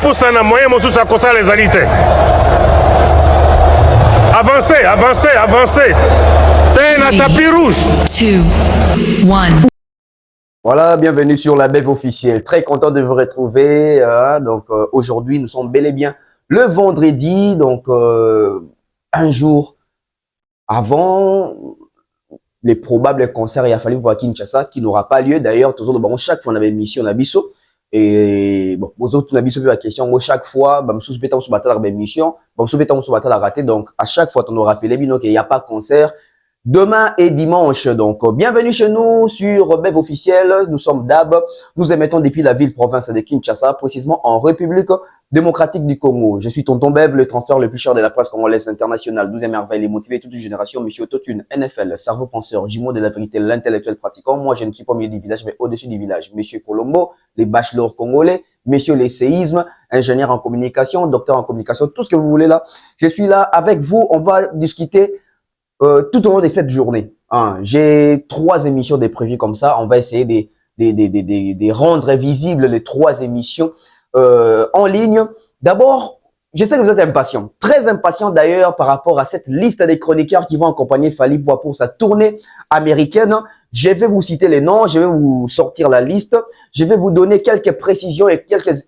poussa na moyen mosusu akosala ezali te. Avancez, avancez, avancez. T'es na tapis rouge. 2, 1. Voilà, bienvenue sur la BEV officielle. Très content de vous retrouver. Aujourd'hui, nous sommes bel et bien le vendredi, un jour avant les probables concerts il a fallu pour Kinshasa qui n'aura pas lieu. D'ailleurs, toujours chaque fois on avait une mission à Bisso et bon, aux autres on a Bisso la question chaque fois, bah sous béton sous battre la mission, bah sous béton sous battre la raté. Donc à chaque fois on nous rappelait bien qu'il n'y a pas de concert. Demain et dimanche, bienvenue chez nous sur BEV officiel. Nous sommes DAB. Nous émettons depuis la ville-province de Kinshasa, précisément en République démocratique du Congo. Je suis Tonton BEV, le transfert le plus cher de la presse congolaise internationale. 12e merveille et motivé toute une génération. Monsieur Totune, NFL, cerveau penseur, jumeau de la vérité, l'intellectuel pratiquant. Moi, je ne suis pas au milieu du village, mais au-dessus du village. Monsieur Colombo, les bachelors congolais. Messieurs les séismes, ingénieurs en communication, docteurs en communication, tout ce que vous voulez là. Je suis là avec vous. On va discuter tout au long de cette journée. J'ai 3 émissions de prévues comme ça. On va essayer de rendre visibles les 3 émissions en ligne. D'abord, je sais que vous êtes impatients, très impatients d'ailleurs par rapport à cette liste des chroniqueurs qui vont accompagner Fally Poupa pour sa tournée américaine. Je vais vous citer les noms, je vais vous sortir la liste, je vais vous donner quelques précisions et quelques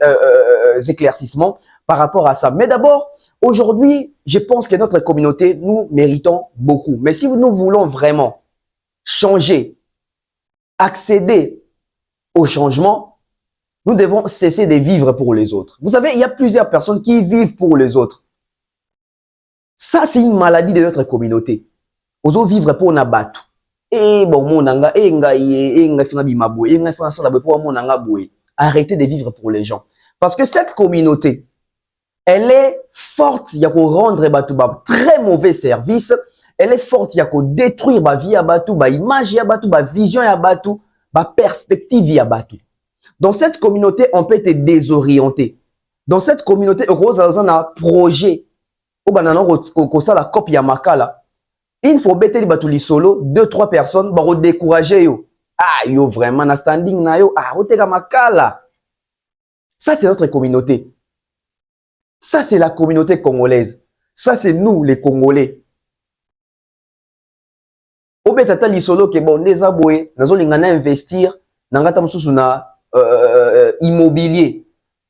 éclaircissements par rapport à ça. Mais d'abord, aujourd'hui, je pense que notre communauté, nous méritons beaucoup. Mais si nous voulons vraiment changer, accéder au changement, nous devons cesser de vivre pour les autres. Vous savez, il y a plusieurs personnes qui vivent pour les autres. Ça, c'est une maladie de notre communauté. Ozo vivre pour nabatu. Arrêtez de vivre pour les gens. Parce que cette communauté, elle est forte, il y a qu'à rendre batuba très mauvais service. Elle est forte, il y a qu'à détruire ba vie à batu, ba image ya batu, ba vision ya batu, ba perspective ya batu. Dans cette communauté, on peut être désorienté. Dans cette communauté, on a un projet. On a la copie ya makala. Il faut bêter les batu li solo, 2-3 personnes, ba décourager yo. Ah yo vraiment na standing na yo, ah oteka makala. Ça c'est notre communauté. Ça, c'est la communauté congolaise. Ça, c'est nous, les Congolais. Obetata lisolo ke bon des aboué, nazo lingana investir, nangata mususu na immobilier.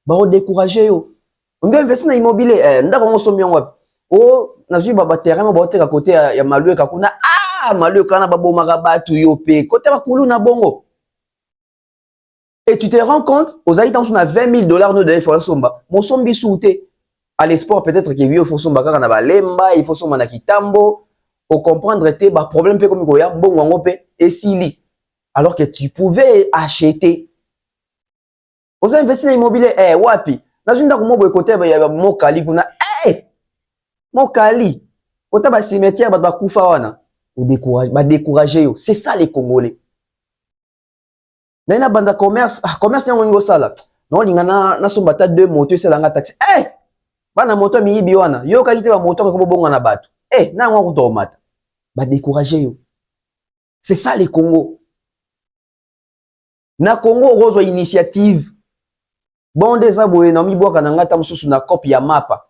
Ba o décourager yo. On doit investir na immobilier, ndako ngo sombi ngwapi. O nazo ba terrain ba oteka côté ya malue kakuna, malue kana ba bomaka batu yo pe, côté ba kulu na bongo. Et tu te rends compte, aux haïtans on a $20 000 no de fois somba. Mon sombi souté. À l'espoir, peut-être qu'il y a faut son bagage na balemba, il faut son manakitambo, pour comprendre tes problèmes comme quoi bon wangope et sili. Alors que tu pouvais acheter. Vous avez investi dans l'immobilier, wapi. Dans une dame mo côté il y a mokali kuna, mokali. Côté ba cimetière ba kufa wana. Ou décourager yo. C'est ça les Congolais. Na banda commerce nyango ngo sala. Non lingana na sombata 2 motos c'est la taxi. Bana moto miyibi wana yo kalite ba moto ko bonga na bato na ngwa kutomata ba décourager yo. C'est ça les Congo. Na Congo rozo initiative bon des aboye na mibwaka na ngata mususu na copie ya mapa.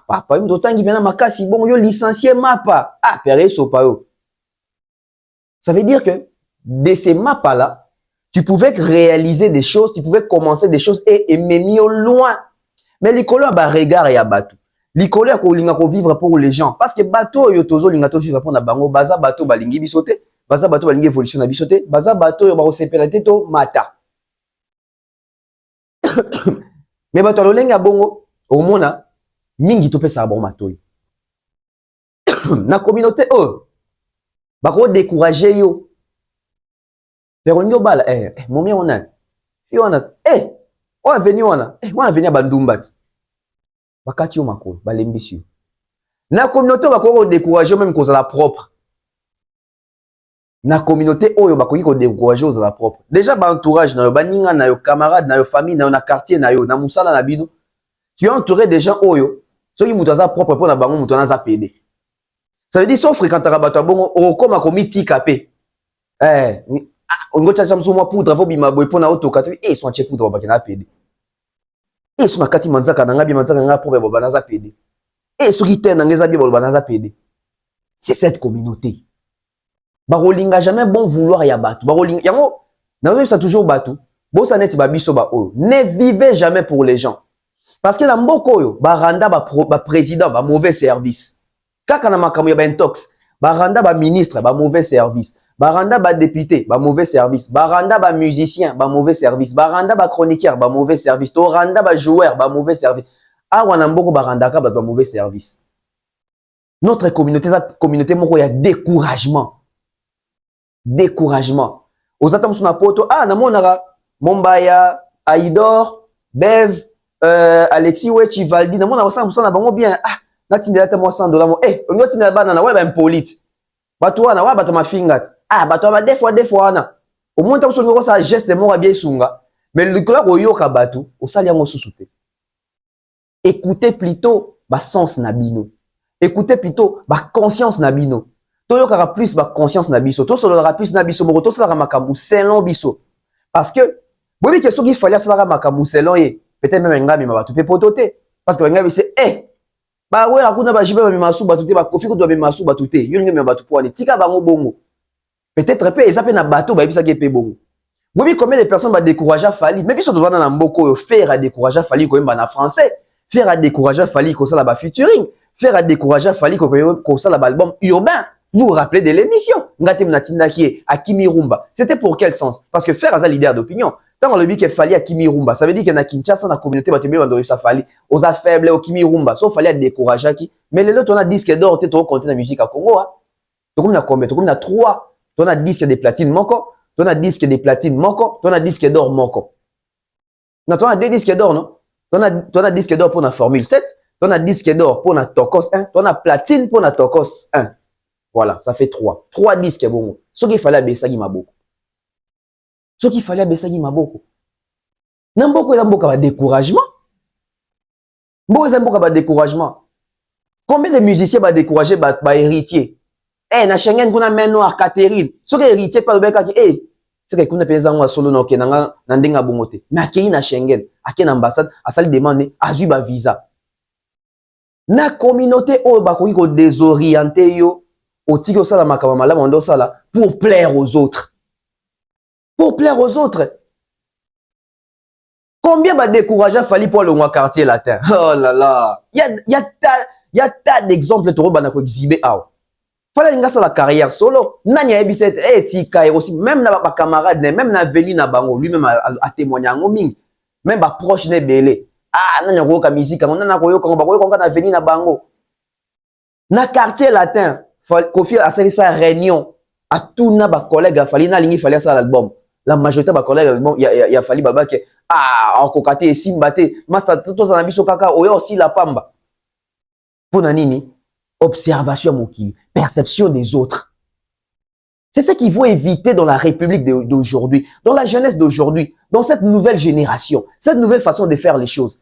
Papa mto tangi bena makasi bon yo licencier mapa. Péré sopa yo. Ça veut dire que de ces mapas là, tu pouvais réaliser des choses, tu pouvais commencer des choses et même au loin. Mais l'icolo a regard ya bateau. L'icolo a kolinga ko vivre pour les gens. Parce que bateau yo tozo linga to vivre pour na bango. Baza bateau balingi bisote. Baza bateau balingi évolution na bisote. Baza bateau yo ba sepelate to mata. Mais bateau lolenga bongo. Au mona mingi to pesa bon bateau. Na communauté ba ko décourager yo. Pero nyo bala momi ona. Fi ona on a venu wana, on a venu à Bandumbati. Bakati yo makolo, balembisi yo. Na communauté bako décourager même cause la propre. Na communauté oyo bako ko décourager aux la propre. Déjà ba entourage na yo, baninga na yo, camarade na yo, famille na yo, na quartier na yo, na musala na bino. Tu es entouré des gens oyo, ceux qui mutaza propre pour na bango mutana za pédé. Ça veut dire sauf fréquentera bato bongo o koma komi tikapé. On go tcha mso mo poudre vo bima boy pona auto katu son che poudre ba kena pédé. Et son akati manzaka nanga bi manzaka nanga pour banaza PD. Et ce qui t'aide nanga bi banaza PD. C'est cette communauté. Barolinga jamais bon vouloir ya batu. Barolinga yango nazo ça toujours batu. Bo sa neti ba biso ba o. Ne vivez jamais pour les gens. Parce que la mboko yo baranda ba président ba mauvais service. Kaka na makambo ya ba intox, baranda ba ministre ba mauvais service. Baranda ba député ba mauvais service. Baranda ba musicien ba mauvais service. Baranda ba chroniqueur ba mauvais service. Toranda ba joueur ba mauvais service. Awa na mboko baranda ka ba mauvais service. Notre communauté moko ya découragement. Découragement. Aux attentes sur na poto, na monara Mombaya, Aïdor, Bev, Alexis Wechi, Valdi, na monara ça na bango bien. Natindela te mo $100 on yoti na banana ouais ba impolite. Bato wana wa bato mafingat. Bato ba des fois na. Au moins ta so ça geste de moko bien sunga. Mais le club oyoka bato, o sali yango susute. Écoutez plutôt ba sens na bino. Écoutez plutôt ba conscience na bino. Toyokara plus ba conscience na biso. To solora plus na biso moko to sala makambu selon biso. Parce que bobi que soki fallait sala makambu selon ye. Peut-être même ngami ma bato pe potote. Parce que ngami c'est ba we akuna ba jibe ba mimasu batute ba kofi ko do ba mimasu batute. Yo ngami ba batu poani. Tika bango bongo. Peut-être pe ezape na bato ba bisa ke pe bongo. Bobi combien de personnes ba décourager Fali. Mais biso devant na mboko yo faire à décourager Fali ko yemba na français. Faire à décourager Fali ko sala ba featuring. Faire à décourager Fali ko sala ba album urbain. Vous vous rappelez de l'émission Ngate Mnatinda qui est à Kimi Rumba. C'était pour quel sens? Parce que faire un leader d'opinion. Tant qu'on le dit qu'il fallait à Kimi Rumba, ça veut dire qu'il y a na Kinshasa dans la communauté ça fallait aux faibles au Kimi Rumba. Sauf fallait décourager qui. Mais les autres on a disque d'or, tu es compté la musique à Congo. Donc on a combien? Donc on a 3. On a disque des platines manco. On a disque des platines manco. On a disque d'or manco. Non, on a 2 disques d'or non? On a disque d'or pour la Formule 7. On a disque d'or pour la Tokos 1. On a platine pour la Tokos 1. Voilà, ça fait 3. 3 disques bon. Ce qu'il fallait baisser maboko. Ce qu'il fallait baisser maboko. Namboko zamboka ba découragement. Mboko zamboka ba découragement. Combien de musiciens ba décourager ba héritier? Na Schengen kuna main noire Catherine. Ce que héritier par le beka qui c'est que kuna pesa ngwa solo na kenanga na ndenga bongote. Mais akei na Schengen, akei na ambassade, asali demande azui ba visa. Na communauté o ba ko désorienter yo. Otiko sala makama malamu ndo sala pour plaire aux autres. Pour plaire aux autres. Combien va décourager Fali pour le quartier latin? Oh là là. Il y a tas d'exemples to bana ko exhiber aw. Fala linga sala carrière solo. Nani a biset tika aussi même na ba camarade même na venu na bango lui même a témoigner ngo mingi. Même ba proche ne belé. Nani ko ka musique nani ko yo ko ba ko na venu na bango. Na quartier latin Kofi a sali sa réunion à tout na ba collègue a fali na lingi fali sa l'album la majorité ba collègue l'album ya fali baba ke en kokate et simbate master tout ça na biso kaka oyo aussi la pamba pona nini observation mokili perception des autres. C'est ce qu'il faut éviter dans la République d'aujourd'hui, dans la jeunesse d'aujourd'hui, dans cette nouvelle génération, cette nouvelle façon de faire les choses.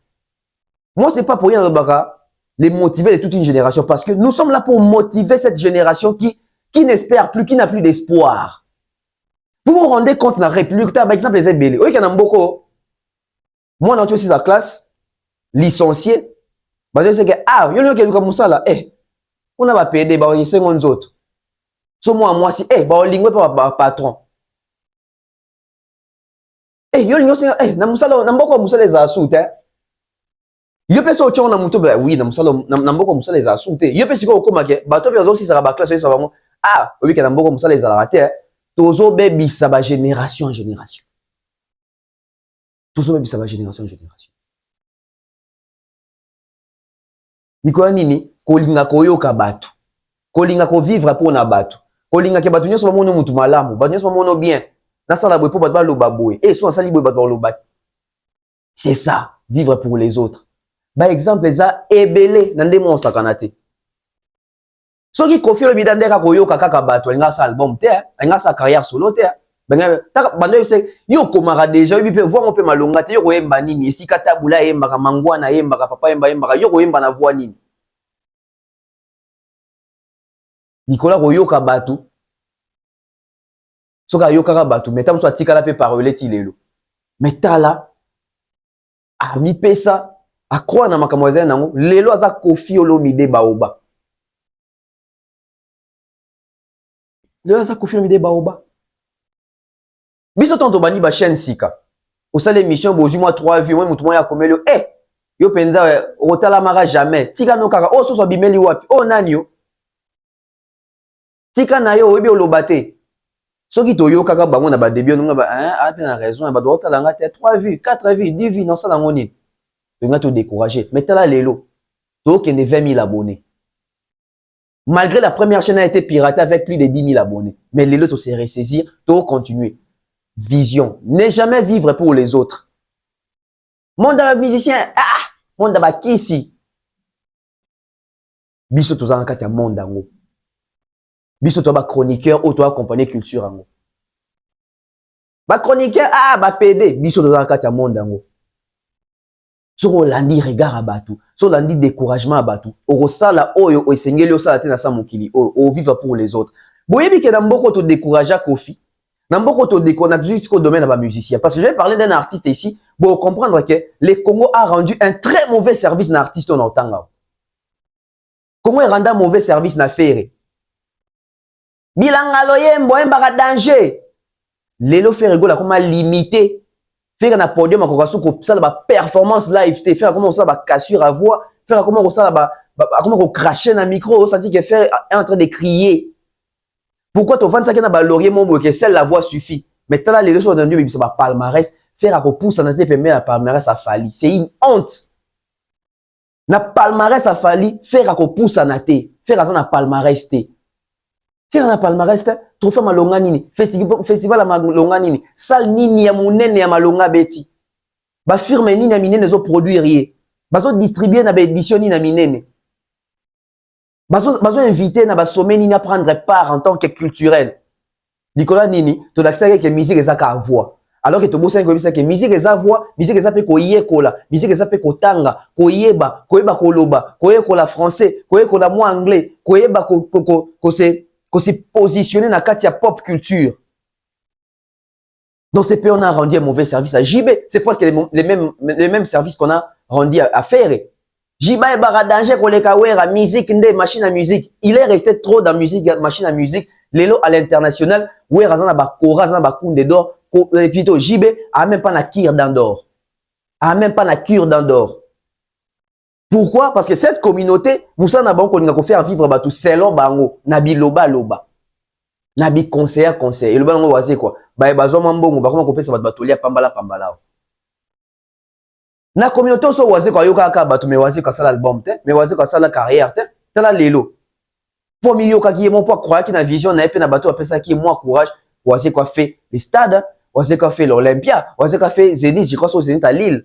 Moi c'est pas pour rien le baka les motiver de toute une génération parce que nous sommes là pour motiver cette génération qui n'espère plus, qui n'a plus d'espoir. Vous vous rendez compte dans la République, par exemple les Ebele, oui, il y en a beaucoup. Moi, dans aussi la classe, licencié, bah, je sais que, il y en a qui comme ça là, on a pas payé, bah, il y a 50 autres. So moi, si, bah, on ligne pas patron. Il y en a, n'a beaucoup moussa les assoutes, yo pesa ochon na muto ba oui na musalo na mboko musala eza sute yo pesa ko koma ke bato be zo si ça ba classe ça ba mo obi ke na mboko musala eza raté tozo bebisa ba génération en génération tozo bebisa ba génération en génération niko nini kolinga koyoka bato kolinga ko vivre pour na bato kolinga ke bato nyoso ba mono mutu malamu bato nyoso ba mono bien na sala boy po bato ba loba boy so sali boy bato ba loba c'est ça vivre pour les autres. Par exemple, ça ebele nande mo sakanate. Soki Kofi le bidande ka koyoka kaka bato nga sa album te, nga sa carrière solo te. Benga ta bando se yo komara déjà bi pe voir on peut malonga te yo koyemba nini esika tabula yemba ka mangwana yemba ka papa yemba yo koyemba na voix nini. Nicolas koyoka bato. Soka yoka ka bato, metam so atika la pe parole ti lelo. Metala mi pesa a croire na makambo ezali nango lelo aza Koffi Olomide Baoba. Lelo aza Koffi Olomide Baoba. Biso tonto bani ba chaîne sika. Osala émission bozwi moi 3 vues moi mutu moi ya komeli yo penza otala mara jamais. Tika no kaka o so bimeli wapi? O nani yo? Tika na yo oyebi oloba te. Soki toyo kaka bango na ba début on ba a pe na raison ba doit otala ngate 3 vues, 4 vues, 10 vues dans ça nango nini. Tu vas te décourager. Mais t'as là lelo. Tu as 20 000 abonnés. Malgré la première chaîne a été piratée avec plus de 10 000 abonnés. Mais lelo tu sais ressaisir, tu continuer. Vision. Ne jamais vivre pour les autres. Monde de musicien, monde de kisi. Biso tu as un monde dango. Biso tu as chroniqueur ou tu as accompagné culture ango. Ba chroniqueur, ba PD. Biso tu as un monde dango. Sur Olandi regard à batou, sur Olandi découragement à batou. Au sala oyo o esengeli o sala te na sa mokili o vivre pour les autres. Boyebi ke na mboko to décourager Koffi. Na mboko to décourager jusqu'au domaine ba musicien parce que je vais parler d'un artiste ici pour comprendre que le Congo a rendu un très mauvais service na artiste on entend. Congo rend un mauvais service na faire. Bilanga loyembo embaka danger. Lelo faire go la comment limiter faire un podium à ça la performance live faire comment ça va cassure à voix faire comment ça va comment cracher dans micro ça dit que faire est en train de crier pourquoi tu vends ça qui na ba laurier mon que seule la voix suffit mais là les leçons d'un dieu ça va palmarès faire à repousse en été permet la palmarès a fallu c'est une honte na palmarès a fallu faire à repousse en été faire à ça na palmarès té faire na palmarès trophée malonga nini festival ya malonga nini salle nini ya munene ya malonga beti ba firme nini ya minene zo produire ye bazo distribuer na ba édition nini na minene bazo inviter na ba sommet nini à prendre part en tant que culturel Nicolas nini to l'accès que musique ezaka à voix alors que to bossa ko bisa que musique eza voix musique eza pe ko yekola musique eza pe ko tanga ko yeba koloba ko yekola français ko yekola mo anglais ko yeba ko se positionner dans la pop culture. Dans ces pays, on a rendu un mauvais service à JB. C'est presque les mêmes services qu'on a rendu à faire. JB est barra danger pour les kawera, musique, machine à musique. Il est resté trop dans musique, machine à musique. Lelo à l'international, où est razana ba kora, razana ba kunde d'or, plutôt JB a même pas na kir d'Andor. A même pas na cure d'Andor. Pourquoi? Parce que cette communauté, Moussa n'a pas qu'on faire vivre tout selon bango, nabi loba loba, nabi conseiller. Et le bango c'est quoi? Bah bazo mambongo, bah comment qu'on fait ça va batolia pambala. Na communauté so waze quoi yoka ka batu me waze quoi ça l'album te, me waze quoi ça la carrière te, tala lelo. Pour mi yoka qui est mon pas croire qui na vision na épée na bateau après ça qui est moi courage, waze quoi fait les stades, waze quoi fait l'Olympia, waze quoi fait Zénith, je crois au Zénith à Lille.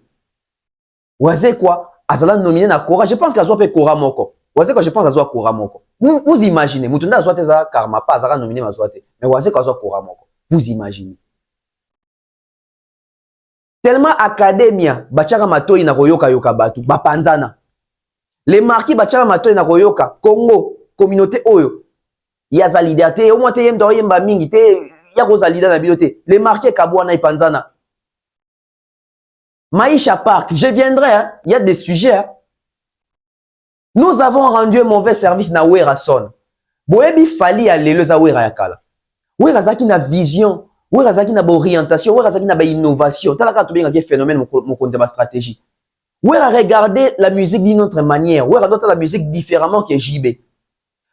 Waze quoi? Azala nominé na Kora, je pense qu'elle soit Kora moko. Waze quoi je pense qu'elle soit Kora moko. Vous imaginez, mutunda soit teza karma pas azara nominé ma soit. Mais waze quoi soit Kora moko. Vous imaginez. Tellement academia bachaka matoi na koyoka yoka batu bapanzana. Les marquis bachaka matoi na koyoka Congo communauté oyo. Ya za leader te au moins te yemba yemba mingi te ya koza leader na biloté. Les marquis kabwana ipanzana. Maïcha Park, je viendrai, hein. Il y a des sujets. Hein. Nous avons rendu un mauvais service na Werason. Boebi fali à l'éleuse à Wera Yakala. Wera Zaki na vision, Wera Zaki na orientation, Wera Zaki na innovation. T'as la carte bien un phénomène, mon conseil ma stratégie. Wera regarder la musique d'une autre manière. Wera doit la musique différemment que JB.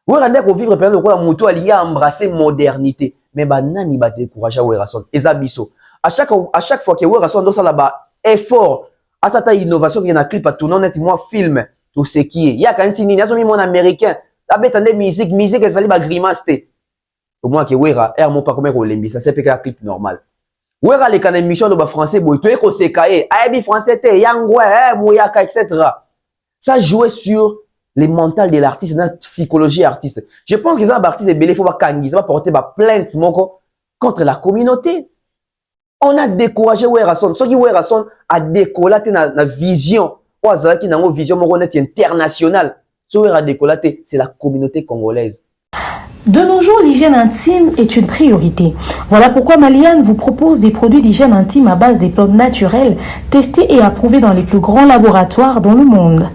Wera ndeko vivre pendant le la moto aligné à embrasser modernité. Mais bah nani ba décourager Werason. Ezabiso. À chaque fois que Werason doit ça là-bas effort à cette innovation qui est dans clip à tourner honnêtement film tout ce qui est il y a quand même nini azo mi mon américain la bête de musique ezali ba grimace au moins que wera air mon pas comme olembi ça c'est un clip normal wera les canaux émission de ba français boy to eko sekaye aibi français te yangwe mouyaka etc. Ça jouait sur les mentales de l'artiste la psychologie artiste. Je pense que ça artiste de belé faut pas kangi ça va porter ba plainte moko contre la communauté. On a découragé Werason. Ce qui Werason a décollaté na vision. Ouazala qui n'a pas vision internationale. Ce qui a décollaté, c'est la communauté congolaise. De nos jours, l'hygiène intime est une priorité. Voilà pourquoi Maliane vous propose des produits d'hygiène intime à base des plantes naturelles testés et approuvés dans les plus grands laboratoires dans le monde.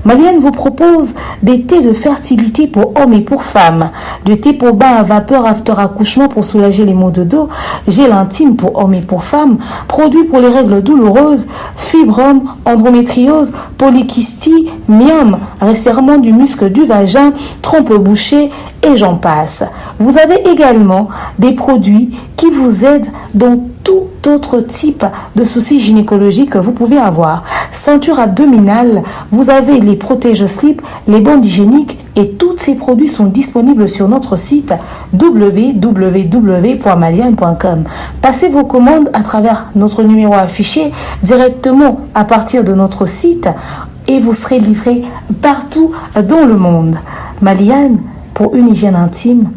Maliane vous propose des thés de fertilité pour hommes et pour femmes, du thé pour bain à vapeur after accouchement pour soulager les maux de dos, gel intime pour hommes et pour femmes, produits pour les règles douloureuses, fibrome, endométriose, polykystie, myome, resserrement du muscle du vagin, trompe bouchée et j'en passe. Vous avez également des produits qui vous aident dans tout autre type de soucis gynécologiques que vous pouvez avoir. Ceinture abdominale, vous avez les protège-slips, les bandes hygiéniques et tous ces produits sont disponibles sur notre site www.maliane.com. Passez vos commandes à travers notre numéro affiché directement à partir de notre site et vous serez livré partout dans le monde. Maliane, pour une hygiène intime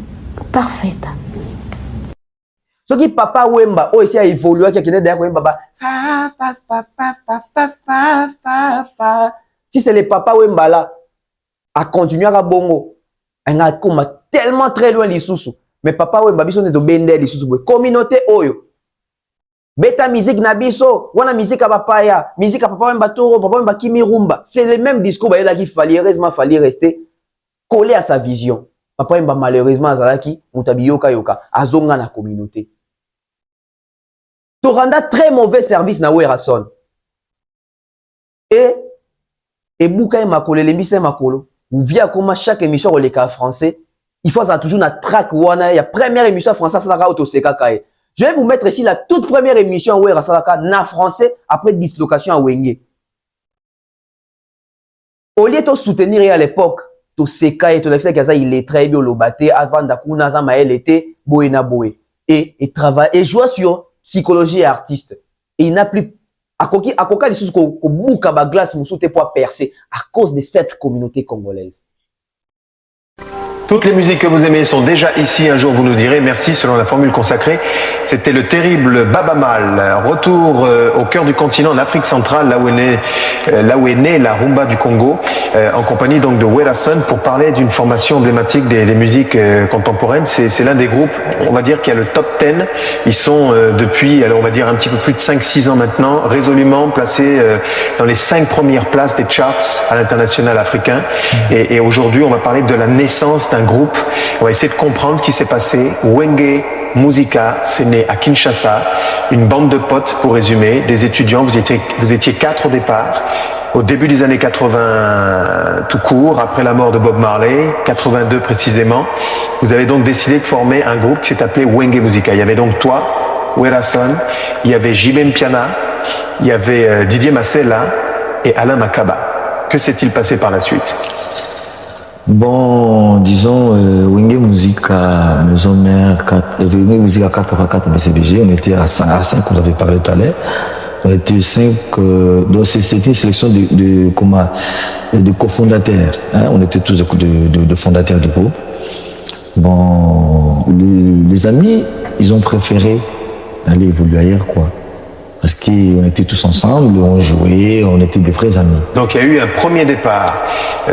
parfaite. Ce qui papa Wemba, oh ici a évolué, qui a derrière Wemba, fa. Si c'est les papa Wemba là, à continuer à bongo, on a tellement très loin les sous. Mais papa Wemba, ils sont de bender les sous. Communauté oyo. Beta musique nabiso, wana musique à papaya, musique à papa Wemba toro, papa Wemba kimi rumba. C'est le même discours, bah là qu'il fallait rester collé à sa vision. Papa Wemba malheureusement azalaki mutabiyoka yoka azonga na communauté. Toranda très mauvais service na Werason. Et bouka e makolo lembisa makolo. Ou via comment chaque émission releka français, il faut ça toujours na track wana ya première émission française ça la auto seka kae. Je vais vous mettre ici la toute première émission Werason na français après dislocation à Wenge. Au lieu de soutenir à l'époque to seka et to l'excès kaza il est très bien lobate avant d'akuna za mael était boena boé et travaille et joue sur psychologie et artiste et il n'a plus akoka les choses ko buka ba glace musoute pour percer à cause de cette communauté congolaise. Toutes les musiques que vous aimez sont déjà ici. Un jour, vous nous direz merci selon la formule consacrée. C'était le terrible Baba Mal. Retour au cœur du continent, en Afrique centrale, là où est née la rumba du Congo, en compagnie donc de Werason pour parler d'une formation emblématique des musiques contemporaines. C'est l'un des groupes, on va dire, qui a le top 10. Ils sont depuis, alors on va dire, un petit peu plus de 5-6 ans maintenant, résolument placés dans les 5 premières places des charts à l'international africain. Et aujourd'hui, on va parler de la naissance d'un groupe. On va essayer de comprendre ce qui s'est passé. Wenge Musica, c'est né à Kinshasa, une bande de potes pour résumer, des étudiants, vous étiez 4 au départ, au début des années 80 tout court, après la mort de Bob Marley, 82 précisément, vous avez donc décidé de former un groupe qui s'est appelé Wenge Musica. Il y avait donc toi, Werason, il y avait Jimem Piana, il y avait Didier Massela et Alain Makaba. Que s'est-il passé par la suite ? Bon, disons, Wenge Musica, Maison Mère, Wenge Musica 4x4 BCBG, on était à 5, vous avez parlé tout à l'heure. On était 5, donc c'était une sélection de cofondateurs. Hein, on était tous de fondateurs du groupe. Bon, les amis, ils ont préféré d'aller évoluer ailleurs, quoi. Parce qu'on était tous ensemble, on jouait, on était des vrais amis. Donc il y a eu un premier départ.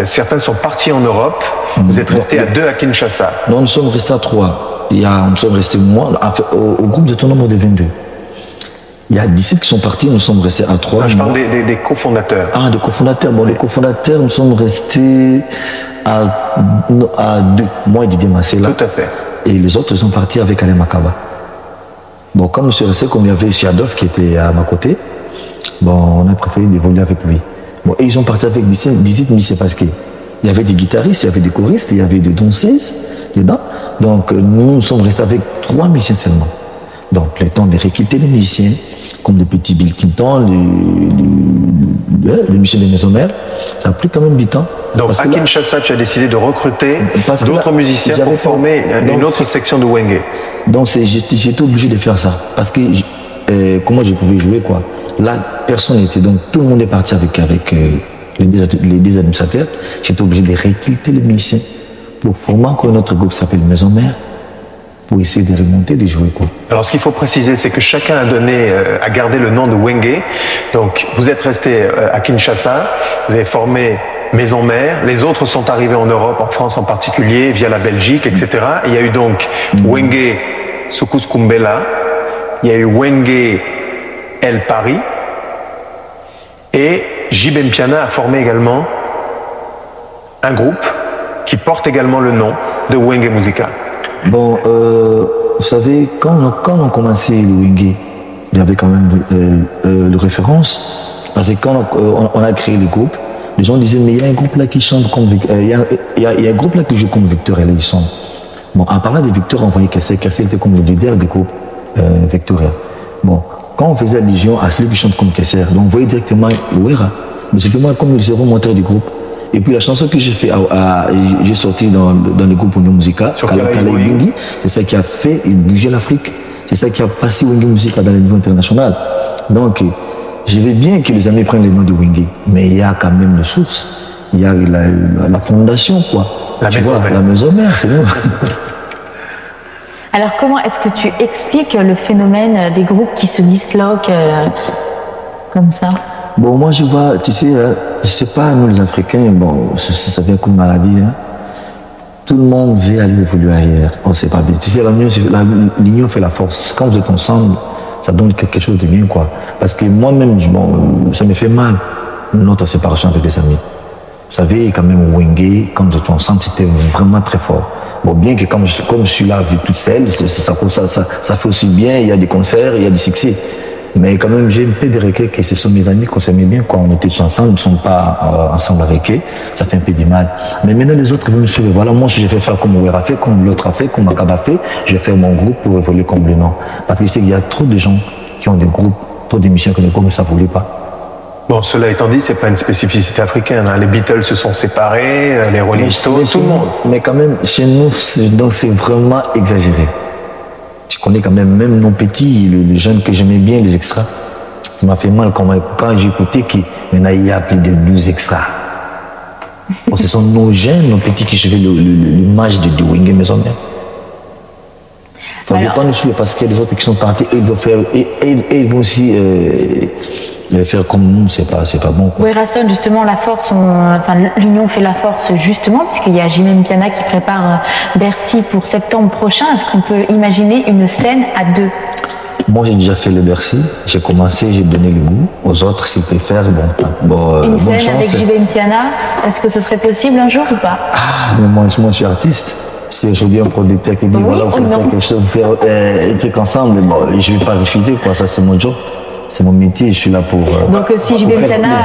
Certains sont partis en Europe. Vous êtes restés à 2 à Kinshasa. Non, nous sommes restés à 3. Nous sommes restés, moi, au groupe de ton nombre de 22. Il y a 17 qui sont partis, nous sommes restés à 3. Je parle des cofondateurs. Ah, des cofondateurs. Bon, les cofondateurs, nous sommes restés à 2. Moi et Didier Massela. Tout à fait. Et les autres sont partis avec Alain Makaba. Bon, comme je suis resté, comme il y avait ici Adolphe qui était à ma côté, bon, on a préféré évoluer avec lui. Bon, et ils sont partis avec 17 musiciens parce qu'il y avait des guitaristes, il y avait des choristes, il y avait des danseuses dedans. Donc, nous sommes restés avec 3 musiciens seulement. Donc, le temps de recruter les musiciens, comme le petit Bill Clinton, le musicien de Maison Mère, ça a pris quand même du temps. Donc, à Kinshasa, tu as décidé de recruter d'autres musiciens pour former une autre section de Wenge. Donc, j'étais obligé de faire ça. Parce que, comment je pouvais jouer, quoi. Là, personne n'était. Donc, tout le monde est parti avec les deux administrateurs. J'étais obligé de recruter les musiciens pour former encore notre groupe qui s'appelle Maison Mère, pour essayer de remonter, de jouer, quoi. Alors, ce qu'il faut préciser, c'est que chacun a gardé le nom de Wenge. Donc, vous êtes resté à Kinshasa, vous avez formé maison mère. Les autres sont arrivés en Europe, en France en particulier, via la Belgique, etc. Et il y a eu donc Wenge Soukous Kumbela, il y a eu Wenge El Paris, et JB Mpiana a formé également un groupe qui porte également le nom de Wenge Musica. Bon, vous savez, quand on a commencé le Wenge, il y avait quand même de référence, parce que quand on a créé le groupe, les gens disaient, mais il y a un groupe là qui chante comme Victor, il y a un groupe là qui joue comme Victor, et là ils sont. Bon, en parlant de Victor, on voyait Kassé était comme le leader du groupe Victoria. Bon, quand on faisait allusion à celui qui chante comme Kassé, donc on voyait directement Ouera, mais c'est que moi, comme le zéro monteur du groupe. Et puis la chanson que j'ai fait, j'ai sorti dans le groupe Wenge Musica, c'est ça qui a fait bouger l'Afrique. C'est ça qui a passé Wenge Musica dans le niveau international. Donc, je veux bien que les amis prennent le nom de Wenge, mais il y a quand même une source. Il y a la fondation, quoi. La maison mère, c'est bon. Alors, comment est-ce que tu expliques le phénomène des groupes qui se disloquent comme ça? Bon, moi, je vois, tu sais, je sais pas, nous les Africains, bon, ça vient comme maladie, hein. Tout le monde veut aller évoluer ailleurs. On sait pas bien. Tu sais, l'union fait la force. Quand vous êtes ensemble, ça donne quelque chose de bien, quoi. Parce que moi-même, bon, ça me fait mal, notre séparation avec les amis. Vous savez, quand même, Wenge, quand nous étions ensemble, c'était vraiment très fort. Bon, bien que comme je suis là, vu toute seule, ça fait aussi bien, il y a des concerts, il y a des succès. Mais quand même, j'ai un peu de regret que ce sont mes amis qu'on s'aimait bien, quand on était tous ensemble, nous ne sommes pas ensemble avec eux, ça fait un peu du mal. Mais maintenant, les autres veulent me suivre. Voilà, moi, si je vais faire comme Ouera a fait, comme l'autre a fait, comme Makaba a fait, je vais faire mon groupe pour évoluer comme le nom. Parce que je sais qu'il y a trop de gens qui ont des groupes, trop d'émissions que les groupes ne savent pas. Bon, cela étant dit, c'est pas une spécificité africaine, hein. Les Beatles se sont séparés, les Rolling Stones, tout le monde. Mais quand même, chez nous, c'est vraiment exagéré. Tu connais quand même nos petits, les jeunes que j'aimais bien, les extras. Ça m'a fait mal quand j'ai écouté qu'il y a plus de 12 extras. Bon, ce sont nos jeunes, nos petits qui suivaient l'image de Wenge Maison Mère. Il ne faut pas nous suivre parce qu'il y a des autres qui sont partis et ils vont aussi faire comme nous, c'est pas bon. Oui, Rasson, justement, la force, l'union fait la force, justement, puisqu'il y a JB Mpiana qui prépare Bercy pour septembre prochain. Est-ce qu'on peut imaginer une scène à deux? Moi, j'ai déjà fait le Bercy, j'ai commencé, j'ai donné le goût. Aux autres, s'ils préfèrent, une bonne scène chance. avec JB Mpiana, est-ce que ce serait possible un jour ou pas? Ah, mais moi, je suis artiste. Si aujourd'hui un producteur qui dit, oui, voilà, vous faire quelque chose, vous faire un truc ensemble, bon, je ne vais pas refuser, quoi. Ça, c'est mon job. C'est mon métier, je suis là pour. Donc, si JB Mpiana.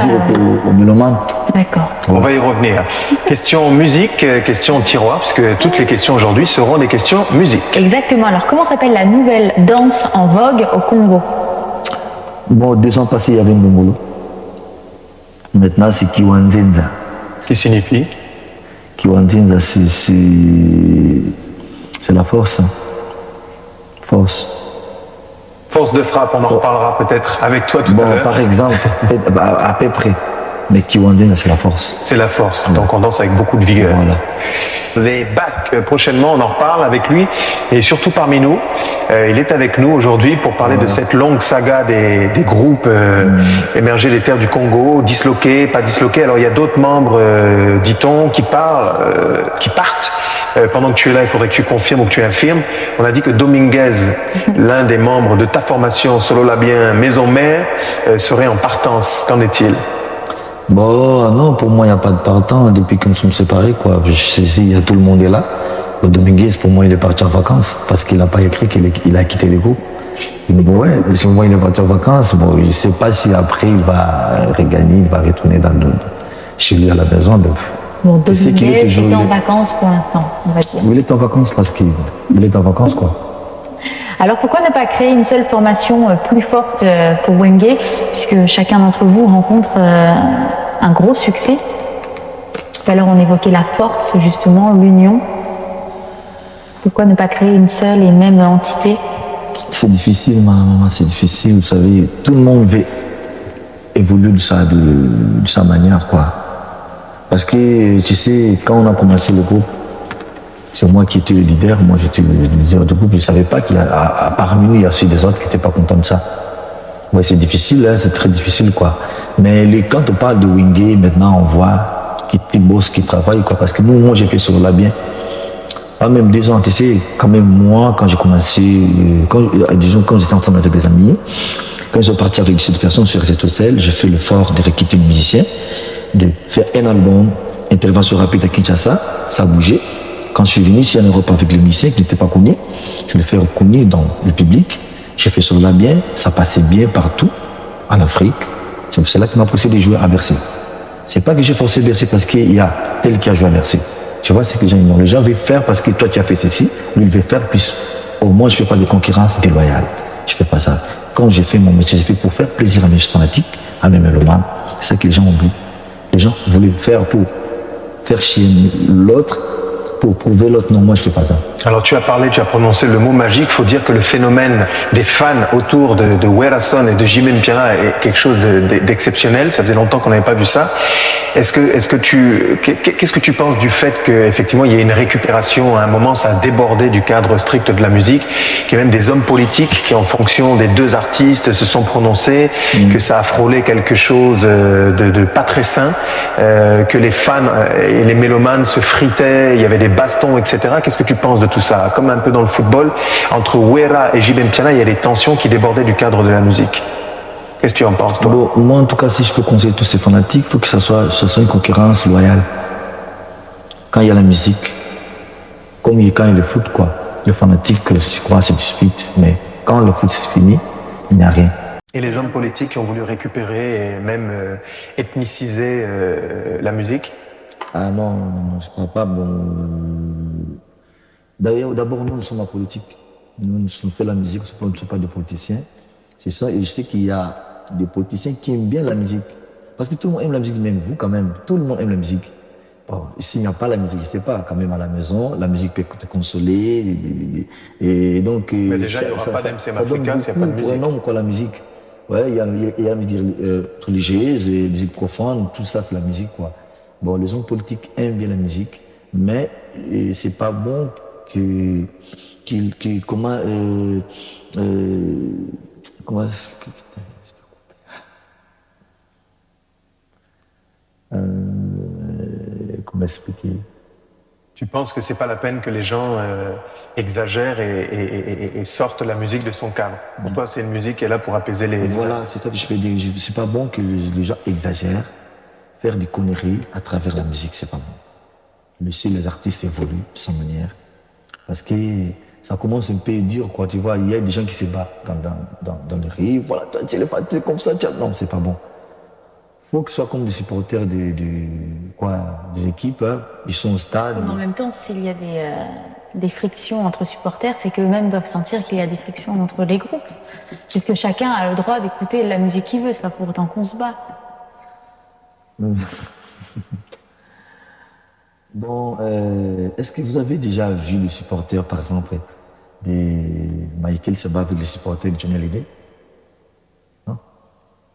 Au mélomanes. D'accord. On va y revenir. Question musique, question tiroir, puisque toutes les questions aujourd'hui seront des questions musique. Exactement. Alors, comment s'appelle la nouvelle danse en vogue au Congo? Bon, 2 ans passés, il y avait Mbongolo. Maintenant, c'est Kiwanzenza. Qui signifie? Kiwanzenza, c'est la force. Force. Force de frappe, on en reparlera peut-être avec toi tout à l'heure. Par exemple, à peu près. Mais Kiwanzenza, c'est la force. C'est la force, donc on danse avec beaucoup de vigueur. Voilà. Les bacs, prochainement, on en reparle avec lui et surtout parmi nous. Il est avec nous aujourd'hui pour parler de cette longue saga des groupes émergés des terres du Congo, disloqués, pas disloqués. Alors il y a d'autres membres, dit-on, qui partent. Pendant que tu es là, il faudrait que tu confirmes ou que tu affirmes. On a dit que Dominguez, l'un des membres de ta formation Solo Labien Maison Mère, serait en partance. Qu'en est-il? Bon, non, pour moi, il n'y a pas de partant depuis que nous sommes séparés, quoi. Tout le monde est là. Le Dominguez, pour moi, il est parti en vacances parce qu'il n'a pas écrit qu'il a quitté le groupe. Il dit, bon, ouais, si moi, il est parti en vacances, bon, je ne sais pas si après, il va regagner, il va retourner chez lui à la maison. Bon, Dominguez est en vacances pour l'instant, on va dire. Il est en vacances parce qu'il est en vacances, quoi. Alors pourquoi ne pas créer une seule formation plus forte pour Wenge, puisque chacun d'entre vous rencontre un gros succès? Tout à l'heure on évoquait la force, justement, l'union. Pourquoi ne pas créer une seule et même entité? C'est difficile, maman, c'est difficile. Vous savez, tout le monde veut évoluer de sa manière, quoi. Parce que, tu sais, quand on a commencé le groupe, c'est moi qui étais le leader, moi j'étais le leader du groupe. Je ne savais pas parmi nous, il y a aussi des autres qui n'étaient pas contents de ça. Ouais, c'est difficile, hein, c'est très difficile, quoi. Mais quand on parle de Wenge, maintenant on voit qui bosse, qui travaille, quoi. Parce que moi j'ai fait cela bien. Pas même 2 ans, tu sais, quand même moi, quand j'ai commencé, disons quand j'étais ensemble avec des amis, quand ils sont partis avec 17 personnes sur cette hôtel, j'ai fait l'effort de recruter des musiciens, de faire un album, intervention rapide à Kinshasa, ça a bougé. Quand je suis venu ici en Europe avec les musiciens qui n'étaient pas connus, je les fais reconnaître dans le public. J'ai fait cela bien, ça passait bien partout, en Afrique. C'est pour cela qu'il m'a poussé de jouer à Bercy. C'est pas que j'ai forcé Bercy parce qu'il y a tel qui a joué à Bercy. Tu vois, c'est que les gens ignorent. Les gens veulent faire parce que toi tu as fait ceci, lui il veut faire plus. Au moins je ne fais pas de concurrence déloyale. Je ne fais pas ça. Quand j'ai fait mon métier, j'ai fait pour faire plaisir à mes fanatiques, à mes mélomanes. C'est ça que les gens oublient. Les gens voulaient faire pour faire chier l'autre, pour prouver l'autre. Non, moi je ne fais pas ça. Alors tu as prononcé le mot magique. Il faut dire que le phénomène des fans autour de Werason et de Jimmy Mpiana est quelque chose d'exceptionnel. Ça faisait longtemps qu'on n'avait pas vu ça. Qu'est-ce que tu penses du fait qu'effectivement il y ait une récupération, à un moment ça a débordé du cadre strict de la musique, qu'il y a même des hommes politiques qui en fonction des 2 artistes se sont prononcés, que ça a frôlé quelque chose de pas très sain, que les fans et les mélomanes se fritaient, il y avait des bastons, etc. Qu'est-ce que tu penses de tout ça? Comme un peu dans le football, entre Wera et Jimmy Mpiana, il y a des tensions qui débordaient du cadre de la musique. Qu'est-ce que tu en penses, toi? Bon, moi, en tout cas, si je peux conseiller tous ces fanatiques, il faut que ce soit une concurrence loyale. Quand il y a la musique, comme quand il y a le foot, quoi. Les fanatiques, je crois, se disputent. Mais quand le foot c'est fini, il n'y a rien. Et les hommes politiques qui ont voulu récupérer et même ethniciser la musique? Ah non, je ne crois pas. Bon. D'ailleurs, d'abord, nous sommes en politique. Nous sommes fait la musique, nous ne sommes pas des politiciens. C'est ça, et je sais qu'il y a des politiciens qui aiment bien la musique. Parce que tout le monde aime la musique, même vous quand même. Tout le monde aime la musique. Bon, s'il n'y a pas la musique, je ne sais pas, quand même à la maison, la musique peut te consoler. Et donc, mais déjà, il n'y aura pas d'MCM Africa s'il n'y a pas de musique. Pour un homme, quoi, la musique. Ouais, il y a la musique religieuse, et musique profane, tout ça, c'est la musique, quoi. Bon, les hommes politiques aiment bien la musique, mais c'est pas bon comment expliquer? Tu penses que c'est pas la peine que les gens exagèrent et sortent la musique de son cadre? Pour toi, c'est une musique qui est là pour apaiser les... Voilà, c'est ça que je peux dire. C'est pas bon que les gens exagèrent, faire des conneries à travers la musique, c'est pas bon. Mais si les artistes évoluent de sa manière, parce que ça commence un peu dur, quoi. Tu vois, il y a des gens qui se battent dans les rues. Voilà, toi, tu es fatigué comme ça. Non, c'est pas bon. Il faut que ce soit comme des supporters de l'équipe. Hein. Ils sont au stade. Mais en même temps, s'il y a des frictions entre supporters, c'est qu'eux-mêmes doivent sentir qu'il y a des frictions entre les groupes. Puisque chacun a le droit d'écouter la musique qu'il veut. C'est pas pour autant qu'on se bat. Bon, est-ce que vous avez déjà vu les supporters, par exemple, de Michael se battre avec les supporters de Johnny Hallyday? Non?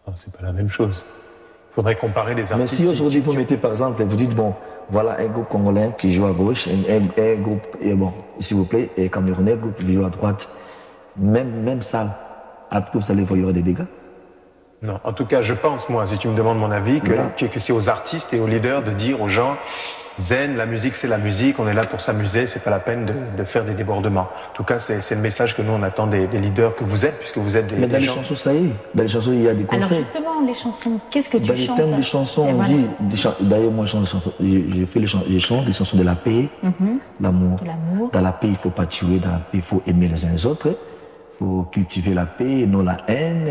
Non, c'est pas la même chose. Il faudrait comparer les artistes. Mais si aujourd'hui vous mettez, par exemple, vous dites, bon, voilà un groupe congolais qui joue à gauche, un groupe, et bon, s'il vous plaît, et camerounais, groupe qui joue à droite, même salle, après vous allez voir, il y aura des dégâts? Non, en tout cas, je pense, moi, si tu me demandes mon avis, que c'est aux artistes et aux leaders de dire aux gens, zen, la musique c'est la musique, on est là pour s'amuser, c'est pas la peine de faire des débordements. En tout cas, c'est le message que nous on attend des leaders que vous êtes, puisque vous êtes des Mais dans les gens... chansons, ça y est. Dans les chansons, il y a des conseils. Alors justement, les chansons, qu'est-ce que tu chantes? Dans les thèmes des chansons, on dit... D'ailleurs, moi, je chante des chansons de la paix, l'amour. Dans la paix, il ne faut pas tuer, dans la paix, il faut aimer les uns les autres. Il faut cultiver la paix, non la haine.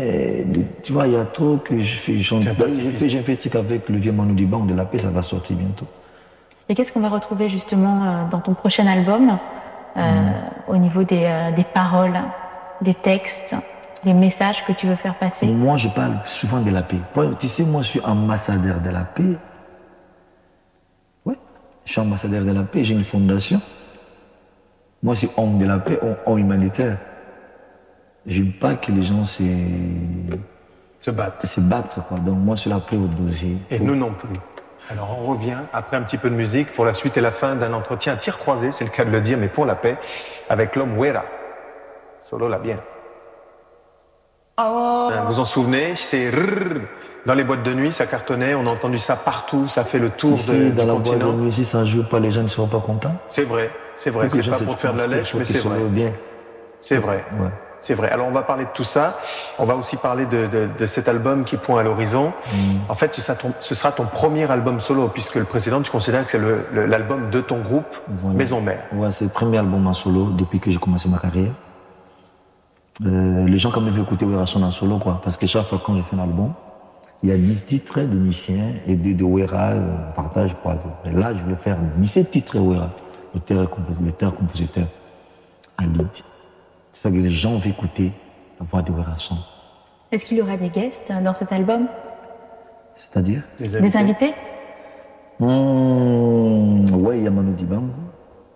Tu vois, il y a trop que je fais. J'ai fait un truc avec le vieux Manu Dibango de la paix, ça va sortir bientôt. Et qu'est-ce qu'on va retrouver justement dans ton prochain album au niveau des paroles, des textes, des messages que tu veux faire passer? Moi, je parle souvent de la paix. Tu sais, moi, je suis ambassadeur de la paix. Oui, je suis ambassadeur de la paix, j'ai une fondation. Moi, je suis homme de la paix, homme humanitaire. Je n'aime pas que les gens se battent, quoi. Donc, moi, je suis la paix au dossier. Et nous non plus. Alors on revient après un petit peu de musique pour la suite et la fin d'un entretien à tir croisé, c'est le cas de le dire, mais pour la paix, avec l'homme Wera. Solo la bien. Vous en souvenez, c'est dans les boîtes de nuit, ça cartonnait, on a entendu ça partout, ça fait le tour Ici, du dans la boîte de continent. nuit, si ça joue pas, les gens ne seront pas contents. C'est vrai, c'est Faut que les c'est gens pas se pour te faire de la transmettent, lèche, faut mais qu'ils c'est se vrai. voient bien. C'est vrai. Ouais. C'est vrai. Alors on va parler de tout ça. On va aussi parler de cet album qui pointe à l'horizon. En fait, ce sera ton premier album solo, puisque le précédent, tu considères que c'est l'album de ton groupe Voilà. Maison Mère. Ouais, c'est le premier album en solo depuis que j'ai commencé ma carrière. Les gens quand même veulent écouter Werason en solo, quoi. Parce que chaque fois quand je fais un album, il y a 10 titres de Missien et de Wera, on partage, quoi. Et là, je vais faire 17 titres Wera, l'auteur-compositeur, un lead. C'est ça que les gens veulent écouter la voix de Werason. Est-ce qu'il y aura des guests dans cet album? C'est-à-dire Des invités? Ouais, il y a Manu Dibango.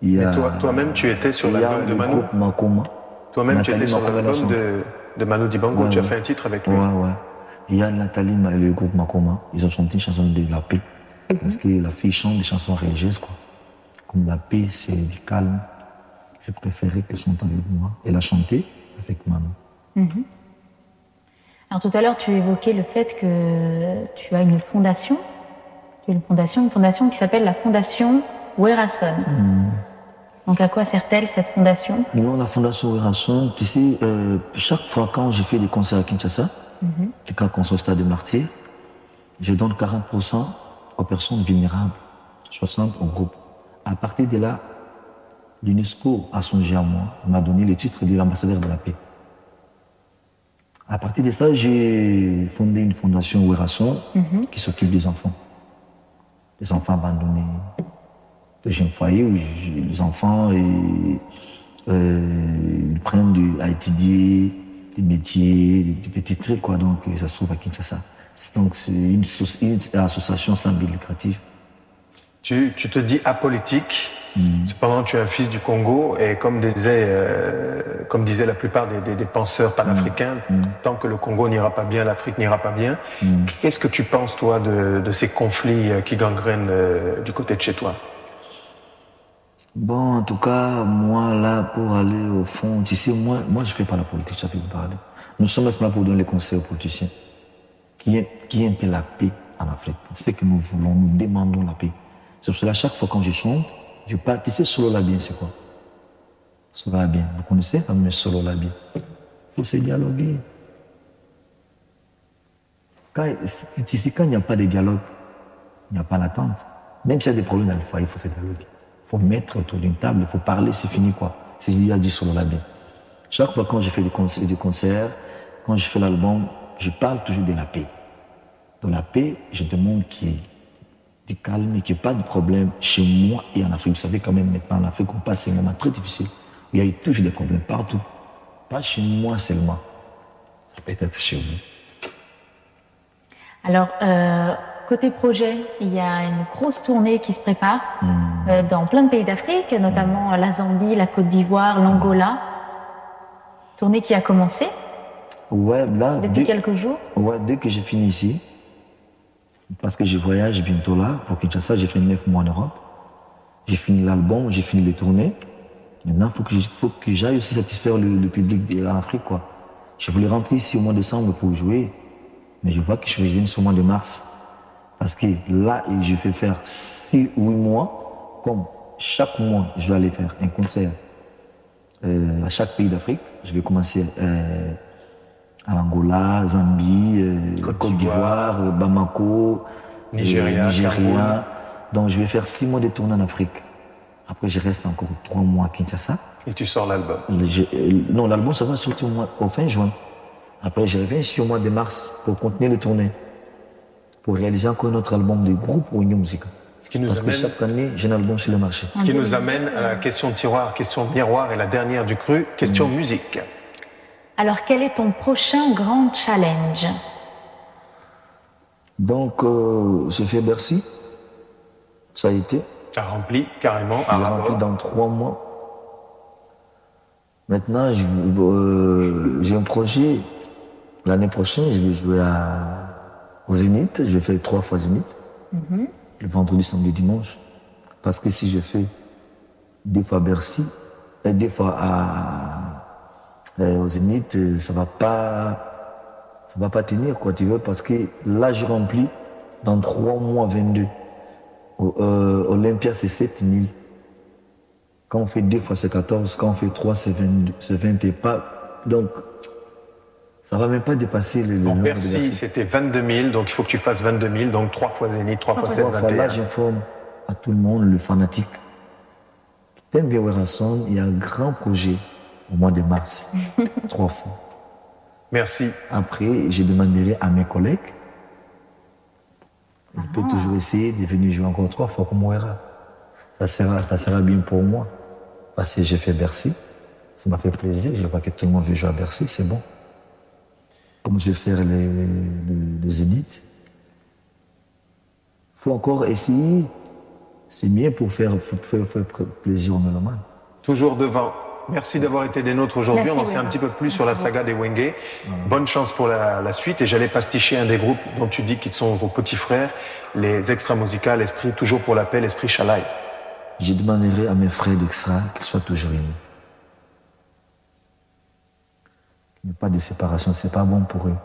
Il y a, Toi-même, tu étais sur il y a l'album de le Manu. groupe Makoma. Toi-même, tu Nathalie étais sur Makoma, la l'album chanteuse. de Manu Dibango. Ouais, Tu as ouais. fait un titre avec lui. Ouais, ouais. Il y a Nathalie, le groupe Makoma. Ils ont chanté une chanson de la paix. Parce que la fille chante des chansons religieuses, quoi. Comme la paix, c'est du calme. Je préférais qu'elle chante avec moi. Elle a chanté avec Manu. Alors tout à l'heure, tu évoquais le fait que tu as une fondation. Tu as une fondation qui s'appelle la Fondation Werason. Donc à quoi sert-elle cette fondation? Nous, la Fondation Werason, tu sais, chaque fois quand je fais des concerts à Kinshasa, quand on au stade de Martyrs, je donne 40% aux personnes vulnérables, 60% au groupe. À partir de là, l'UNESCO a songé à moi, il m'a donné le titre de l'ambassadeur de la paix. À partir de ça, j'ai fondé une fondation Werason qui s'occupe des enfants abandonnés, de jeunes foyers où les enfants ils prennent à étudier des métiers, des petits trucs, quoi. Donc ça se trouve à Kinshasa. Donc c'est une association sans but lucratif. Tu te dis apolitique. Cependant, tu es un fils du Congo et comme disaient la plupart des penseurs panafricains, tant que le Congo n'ira pas bien, l'Afrique n'ira pas bien. Qu'est-ce que tu penses, toi, de ces conflits qui gangrènent du côté de chez toi? Bon, en tout cas, moi, là, pour aller au fond, tu sais, moi je fais pas la politique, ça fait parler. Nous sommes là pour donner les conseils aux politiciens qui aiment la paix en Afrique. C'est ce que nous voulons, nous demandons la paix. C'est pour cela, chaque fois quand je chante, je parle, tu sais, solo la bien, c'est quoi? Solo la bien, vous connaissez, mais solo la bien. Il faut se dialoguer. Tu sais, quand il n'y a pas de dialogue, il n'y a pas d'attente. Même s'il y a des problèmes dans le foyer, il faut se dialoguer. Il faut mettre autour d'une table, il faut parler, c'est fini, quoi. C'est lui qui a dit solo la bien. Chaque fois quand je fais des concerts, quand je fais l'album, je parle toujours de la paix. De la paix, je demande qu'il y ait du calme et qu'il n'y ait pas de problème chez moi et en Afrique. Vous savez quand même maintenant en Afrique on passe un moment très difficile. Il y a eu toujours des problèmes partout. Pas chez moi seulement. Ça peut être chez vous. Alors, côté projet, il y a une grosse tournée qui se prépare dans plein de pays d'Afrique, notamment la Zambie, la Côte d'Ivoire, l'Angola. Tournée qui a commencé Ouais, là, depuis quelques jours. Ouais, dès que j'ai fini ici, parce que je voyage bientôt là, pour Kinshasa, j'ai fait 9 mois en Europe. J'ai fini l'album, j'ai fini les tournées. Maintenant, il faut que j'aille aussi satisfaire le public en Afrique, quoi. Je voulais rentrer ici au mois de décembre pour jouer, mais je vois que je vais jouer au mois de mars. Parce que là, je vais faire 6 ou 8 mois, comme chaque mois, je dois aller faire un concert à chaque pays d'Afrique. Je vais commencer à l'Angola, Zambie, Côte d'Ivoire, Bamako, Nigeria. Donc je vais faire 6 mois de tournée en Afrique. Après, je reste encore 3 mois à Kinshasa. Et tu sors l'album. Non, l'album, ça va sortir au fin juin. Après, je reviens ici au mois de mars pour continuer les tournées. Pour réaliser encore un autre album de groupe ou une musique. Parce que chaque année, j'ai un album sur le marché. Ce qui nous amène à la question tiroir, question miroir et la dernière du cru, question musique. Alors, quel est ton prochain grand challenge? Donc, j'ai fait Bercy. Ça a été. Tu as rempli carrément. J'ai rempli dans 3 mois. Maintenant, j'ai un projet. L'année prochaine, je vais jouer au Zénith. Je vais faire 3 fois Zénith. Le vendredi, samedi, dimanche. Parce que si je fais 2 fois Bercy, et 2 fois au Zénith, ça va pas ça va pas tenir, quoi, tu vois, parce que là, je remplis dans 3 mois 22. Olympia, c'est 7000. Quand on fait 2 fois, c'est 14. Quand on fait 3, c'est 22. C'est 20 et pas. Donc, ça va même pas dépasser le En nombre de Bercy, versets. c'était 22 000, donc il faut que tu fasses 22 000, donc 3 fois Zénith, 3 fois 7, Là, 21. j'informe à tout le monde, le fanatique. T'aimes bien Werason, il y a un grand projet au mois de mars. 3 fois. Merci. Après, je demanderai à mes collègues. Je peux toujours essayer de venir jouer encore 3 fois comme Wera. Ça sera bien pour moi. Parce que j'ai fait Bercy. Ça m'a fait plaisir. Je vois que tout le monde veut jouer à Bercy, c'est bon. Comme je vais faire les édits. Il faut encore essayer. C'est bien pour faire plaisir aux mélomanes. Toujours devant. Merci d'avoir été des nôtres aujourd'hui. Merci, On en sait un Wera. petit peu plus sur la saga des Wenge. Bonne chance pour la suite. Et j'allais pasticher un des groupes dont tu dis qu'ils sont vos petits frères, les extra musicales, Esprit Toujours pour la Paix, l'Esprit Chalaï. Je demanderai à mes frères d'extra qu'ils soient toujours unis. Il n'y a pas de séparation, c'est pas bon pour eux.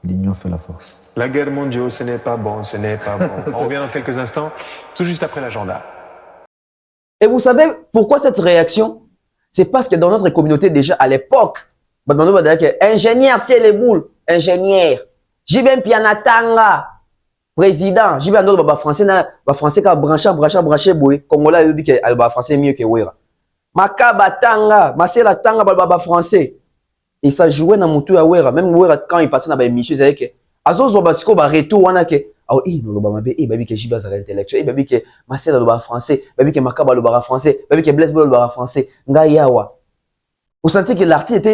L'union fait la force. La guerre mondiale, ce n'est pas bon, ce n'est pas bon. On revient dans quelques instants, tout juste après l'agenda. Et vous savez pourquoi cette réaction? C'est parce que dans notre communauté, déjà à l'époque, ingénieur, c'est les boules, ingénieur. Jibem Pianatanga, président. Jibem d'autres français, français qui a branché, boy. Congolais, il dit que le français est mieux que Wera. Makaba Tanga, Masela Tanga, baba français. Et ça jouait dans mon tour à Wera. Même Wera, quand il passait dans les émissions, il disait que Azozo Basiko va retour, on a que oh, no loba mabe, baby que Jiba zara intellectuel, baby que Marcel loba français, baby que Makaba loba français, baby que Blaise Boy loba français, nga yawa. Vous sentez que l'artiste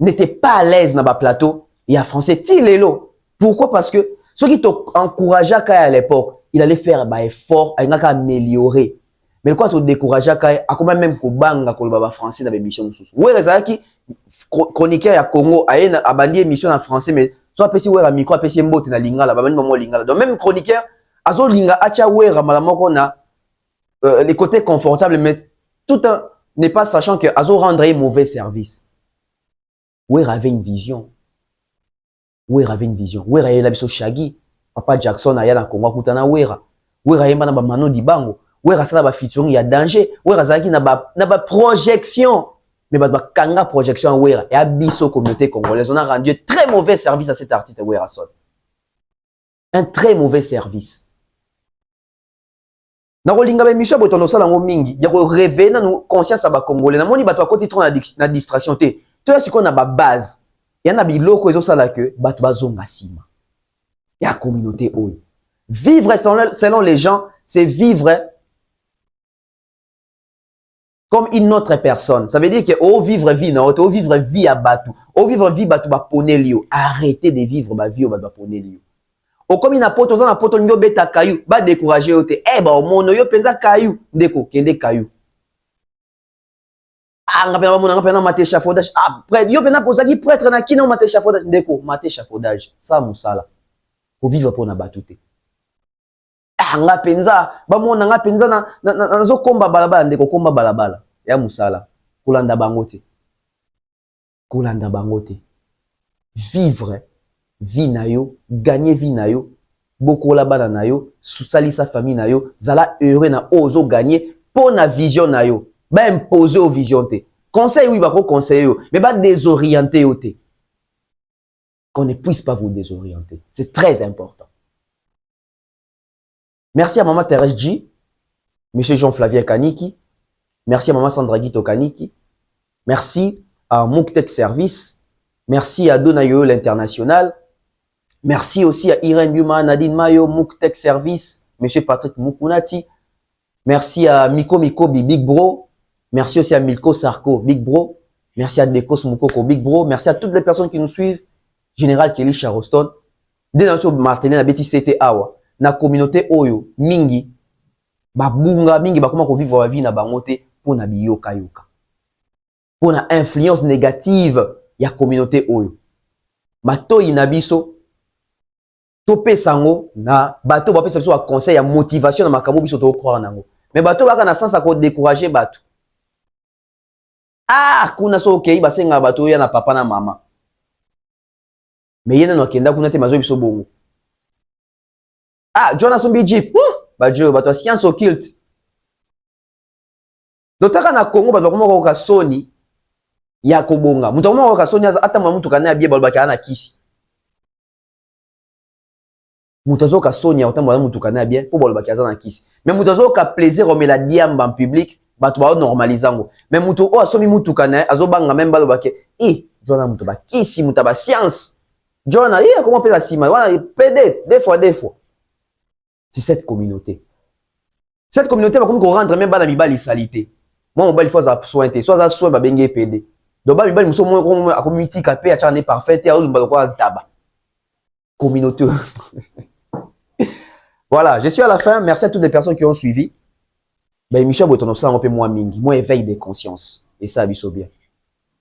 n'était pas à l'aise dans le plateau, il y a français tilelo. Pourquoi? Parce que ceux qui t'encourageaient à l'époque, il allait faire un effort, il allait améliorer. Mais quoi te décourageait à comment même ko banga ko loba français dans l'émission de Soussou. Ouais, Rezaki chroniqueur à Congo a bandé émission en français mais soit pesi wera micro pesi mbote na lingala ba mamo lingala donc même chroniqueur azo linga acha wera malamoko na les côtés confortables mais tout un n'est pas sachant que azo rendre un mauvais service. Wera avait une vision. Wera avait une vision. Wera yela biso Shaggy, Papa Jackson aya na Congo kutana Wera. Wera yemba na ba Mano Dibango. Wera sala ba featuring ya danger. Wera zaki na ba projection. Mais bah kanga projection Wera et abisso communauté congolaise on a rendu un très mauvais service à cet artiste Wera Son. Un très mauvais service. Na kolinga ba émission botono sala ngo mingi ya ko réveiller na nous conscience à ba congolais na moni bato akoti trop na distraction te. To est-ce qu'on a ba base. Ya na biloko ezo sala que bato bazonga sima. Ya communauté oyo. Vivre selon les gens, c'est vivre comme une autre personne. Ça veut dire que oh vivre vie non, oh vivre vie à Batu. Oh vivre vie Batu ba ponelio. Arrêtez de vivre ba vie ba ponelio. Oh comme ina poto za na poto nyo beta kayu, ba décourager ote. Eh ba mono yo penza kayu, ndeko kende kayu. Ah ngapena mona ngapena mate échafaudage. Après yo pena posa ki prêtre na kino mate échafaudage, ndeko mate échafaudage. Ça musala. Ko vivre pour na Batu te. Nga penza bamona nga penza na zo komba balabala ndeko komba balabala ya musala kulanda bangote vivre vie na yo gagner vie na yo bokola bana na yo salisa famille na yo zala heureux na ozo gagner pour na vision na yo ba imposer au vision te conseil oui ba ko conseiller yo mais ba désorienter yo te qu'on ne puisse pas vous désorienter, c'est très important. Merci à Maman Thérèse G, Monsieur Jean-Flavien Kaniki, merci à Maman Sandra Guito Kaniki, merci à Mouktek Service, merci à Donayo l'International, merci aussi à Irène Yuma, Nadine Mayo, Mouktek Service, Monsieur Patrick Mukunati, merci à Miko Mikobi Big Bro, merci aussi à Milko Sarko Big Bro, merci à Dekos Mukoko Big Bro, merci à toutes les personnes qui nous suivent, Général Kelly Charoston, des nations Martinez na Betty CT Awa. Na communauté oyo mingi babunga mingi bakoma ko vivre la vie na bangote pour na biyoka yoka pour na influence négative ya communauté oyo matoyi na biso topé sango na bato ba pesa biso ba conseil ya motivation na makambo biso to croire nango mais bato baka na sens ko décourager bato kuna so okay basenga bato ya na papa na mama mais yena no kenda kuna te mazo biso bongo. Ah, John Asombi Jeep. Ba Dieu, ba to science occulte. Dotaka na Congo ba ko ka Sony ya kobonga. Mutu ko ka Sony ata mutu kana bia ba kana kisi. Mutu zo ka Sony ata mutu kana bia po ba kana na kisi. Mais mutu zo ka plaisir o mela diamba en public, ba to ba normalisango. Mais mutu o asomi mutu kana azobanga même ba John mutu ba kisi mutu ba science. John comment peut la sima? Voilà, PD des fois. C'est cette communauté. Cette communauté va comme qu'on rentre même pas dans la salité. Moi mon bal il faut ça soigner, soit ça soin ba bengue PD. Donc ba bal muso mo a community capé a tchane parfait et a ba ko taba. Communauté. Voilà, je suis à la fin. Merci à toutes les personnes qui ont suivi. Ben Michel Botono ça un peu moins mingi, moi éveil des consciences et ça biso bien.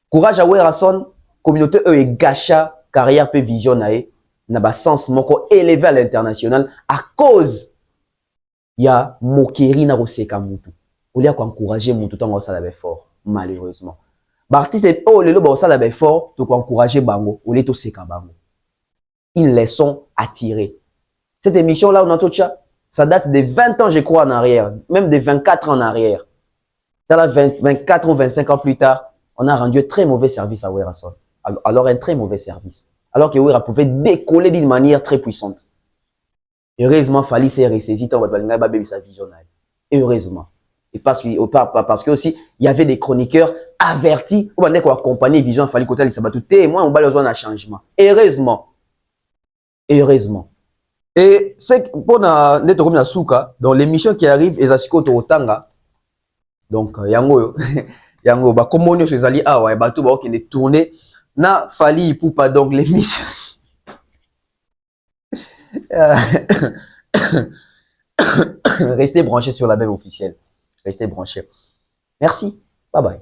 Courage à Werason, communauté e gacha carrière pe vision nae. Na ba sens moko élevé à l'international à cause ya mokeri na koseka mutu. Au lieu d'encourager mutu tango ça la fort malheureusement. Ba artiste oh lelo ba ça la fort to encourager bango au lieu to seka bango. Une leçon à tirer. Cette émission là on entend ça date de 20 ans je crois en arrière, même de 24 ans en arrière. Dans la 24 ou 25 ans plus tard, on a rendu un très mauvais service à Werason. Alors un très mauvais service. Alors que Wera pouvait décoller d'une manière très puissante. Heureusement, Fali s'est ressaisi, sa vision. Heureusement. Et parce que aussi, il y avait des chroniqueurs avertis, ou bien qu'on accompagnait Vision Fali Kota Lissabatou. Moi, on a besoin d'un changement. Heureusement. Et c'est pour notre comme la souka, dans l'émission qui arrive, Ezasiko Torotanga. Donc, yango, ba komonyo se zali awa, ba tout ba qui est tourné. Na Fali Poupa donc l'émission. Restez branchés sur la Belle officielle. Restez branchés. Merci. Bye bye.